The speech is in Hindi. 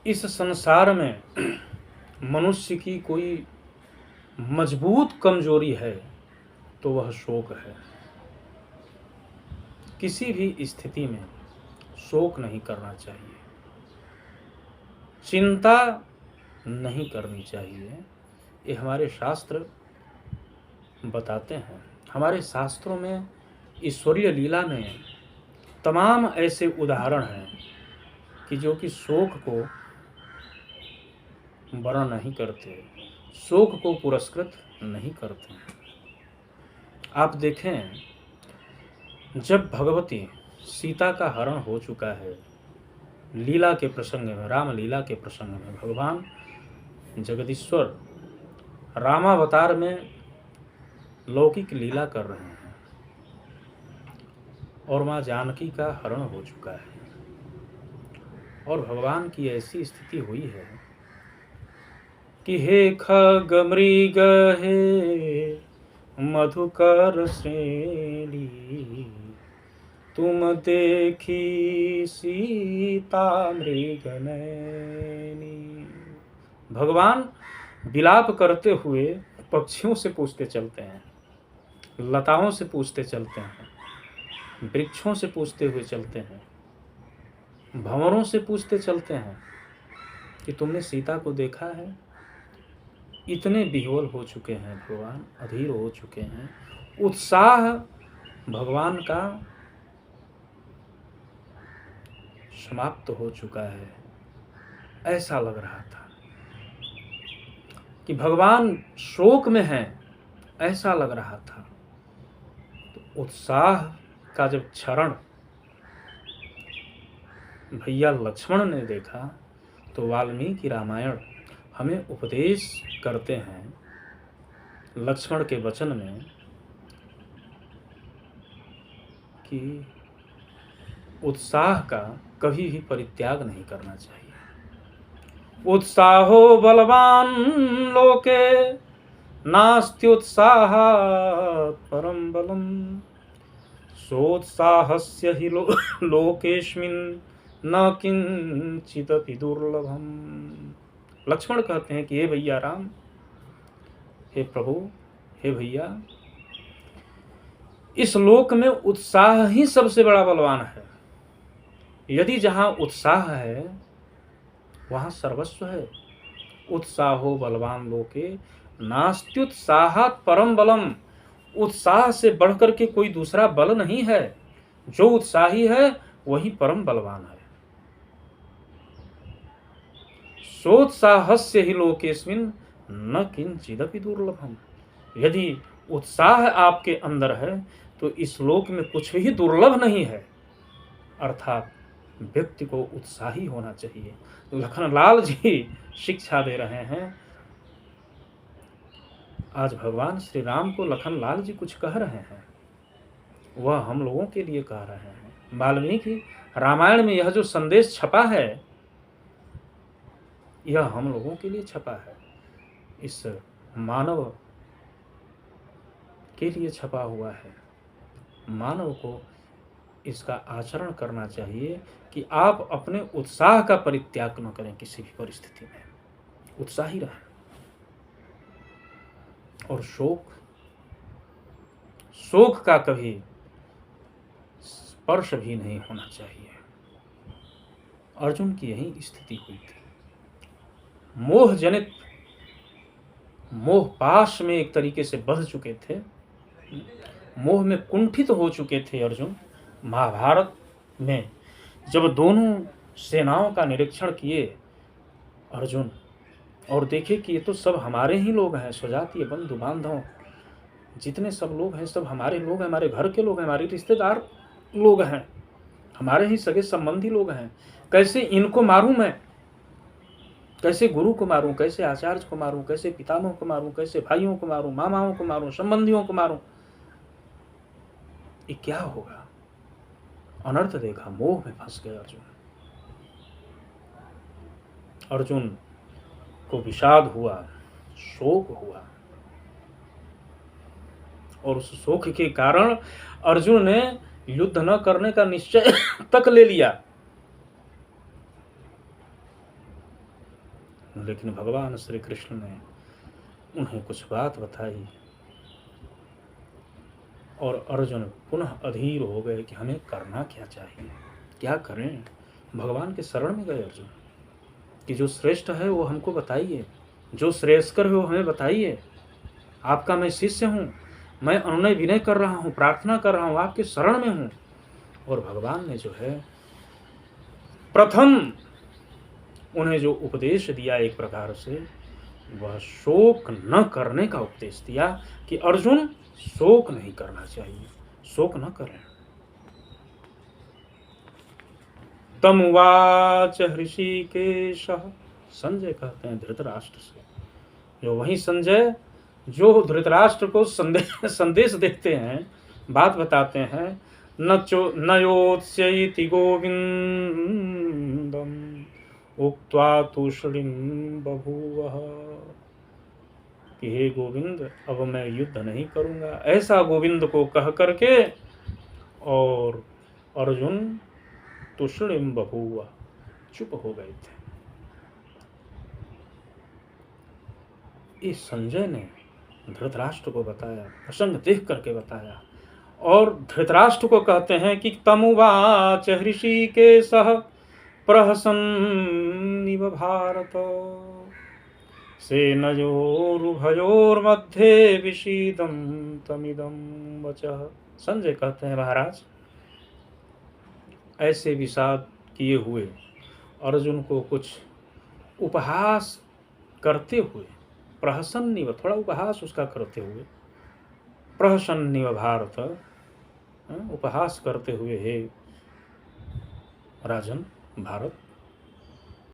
इस संसार में मनुष्य की कोई मजबूत कमजोरी है तो वह शोक है। किसी भी स्थिति में शोक नहीं करना चाहिए, चिंता नहीं करनी चाहिए। ये हमारे शास्त्र बताते हैं। हमारे शास्त्रों में ईश्वरीय लीला में तमाम ऐसे उदाहरण हैं कि जो कि शोक को बड़ा नहीं करते, शोक को पुरस्कृत नहीं करते। आप देखें, जब भगवती सीता का हरण हो चुका है, लीला के प्रसंग में, राम लीला के प्रसंग में भगवान जगदीश्वर रामावतार में लौकिक लीला कर रहे हैं और माँ जानकी का हरण हो चुका है और भगवान की ऐसी स्थिति हुई है कि हे खग मृग हे मधुकर श्रेणी, तुम देखी सीता मृग नैनी। भगवान विलाप करते हुए पक्षियों से पूछते चलते हैं, लताओं से पूछते चलते हैं, वृक्षों से पूछते हुए चलते हैं, भंवरों से पूछते चलते हैं कि तुमने सीता को देखा है। इतने विह्वल हो चुके हैं भगवान, अधीर हो चुके हैं। उत्साह भगवान का समाप्त हो चुका है। ऐसा लग रहा था कि भगवान शोक में हैं, ऐसा लग रहा था। तो उत्साह का जब क्षरण भैया लक्ष्मण ने देखा तो वाल्मीकि रामायण हमें उपदेश करते हैं लक्ष्मण के वचन में कि उत्साह का कभी भी परित्याग नहीं करना चाहिए। उत्साहो बलवान लोके नास्त्युत्साहात् परं बलम्, सोत्साहस्य हि लोकेस्मिन् न किंचिदपि दुर्लभम। लक्ष्मण कहते हैं कि हे भैया राम, हे प्रभु, हे भैया, इस लोक में उत्साह ही सबसे बड़ा बलवान है। यदि जहां उत्साह है वहां सर्वस्व है। उत्साहो बलवान लोके नास्त्युत्साहात् परम बलम। उत्साह से बढ़कर के कोई दूसरा बल नहीं है। जो उत्साही है वही परम बलवान है। सोत्साहस्य हि लोकेस्मिन् न किंचिदपि दुर्लभम। यदि उत्साह आपके अंदर है तो इस लोक में कुछ भी दुर्लभ नहीं है। अर्थात व्यक्ति को उत्साही होना चाहिए। लखनलाल जी शिक्षा दे रहे हैं। आज भगवान श्री राम को लखनलाल जी कुछ कह रहे हैं, वह हम लोगों के लिए कह रहे हैं। वाल्मीकि रामायण में यह जो संदेश छपा है यह हम लोगों के लिए छपा है, इस मानव के लिए छपा हुआ है। मानव को इसका आचरण करना चाहिए कि आप अपने उत्साह का परित्याग न करें। किसी भी परिस्थिति में उत्साही रहें। और शोक का कभी स्पर्श भी नहीं होना चाहिए। अर्जुन की यही स्थिति हुई थी। मोह जनित मोह पाश में एक तरीके से बंध चुके थे, मोह में कुंठित हो चुके थे अर्जुन। महाभारत में जब दोनों सेनाओं का निरीक्षण किए अर्जुन और देखे कि ये तो सब हमारे ही लोग हैं, स्वजातीय बंधु बांधव जितने सब लोग हैं सब हमारे लोग हैं, हमारे घर के लोग हैं, हमारे रिश्तेदार लोग हैं, हमारे ही सगे संबंधी लोग हैं। कैसे इनको मारूं मैं, कैसे गुरु को मारूं, कैसे आचार्य को मारूं, कैसे पितामह को मारूं, कैसे भाइयों को मारूं, मामाओं को मारूं, संबंधियों को मारूं। ये क्या होगा? अनर्थ देखा, मोह में फंस गए अर्जुन। अर्जुन को विषाद हुआ, शोक हुआ और उस शोक के कारण अर्जुन ने युद्ध न करने का निश्चय तक ले लिया। लेकिन भगवान श्री कृष्ण ने उन्हें कुछ बात बताई और अर्जुन पुनः अधीर हो गए कि हमें करना क्या चाहिए, क्या करें। भगवान के शरण में गए अर्जुन कि जो श्रेष्ठ है वो हमको बताइए, जो श्रेयस्कर है वो हमें बताइए। आपका मैं शिष्य हूँ, मैं अनुनय विनय कर रहा हूँ, प्रार्थना कर रहा हूँ, आपके शरण में हूँ। और भगवान ने जो है प्रथम उन्हें जो उपदेश दिया एक प्रकार से, वह शोक न करने का उपदेश दिया कि अर्जुन शोक नहीं करना चाहिए, शोक न करें। तमुवाच हृषिकेशः, संजय कहते हैं धृतराष्ट्र से, जो वही संजय जो धृतराष्ट्र को संदेश देते हैं, बात बताते हैं, न योत्स्यैति गोविंदम उक्त्वा तूष्णीं बभूवः, कि हे गोविंद अब मैं युद्ध नहीं करूंगा, ऐसा गोविंद को कह करके और अर्जुन तूष्णीं बभूव, चुप हो गए थे। इस संजय ने धृतराष्ट्र को बताया, प्रसंग देख करके बताया, और धृतराष्ट्र को कहते हैं कि तमुवाच हृषिकेशः प्रहसन्निव भारत सेनयोरुभयोर्मध्ये विषीदं तमिदं वचः। संजय कहते हैं महाराज, ऐसे विषाद किए हुए अर्जुन को कुछ उपहास करते हुए, प्रहसन्निव थोड़ा उपहास उसका करते हुए, प्रहसन्निव भारत उपहास करते हुए, हे राजन भारत,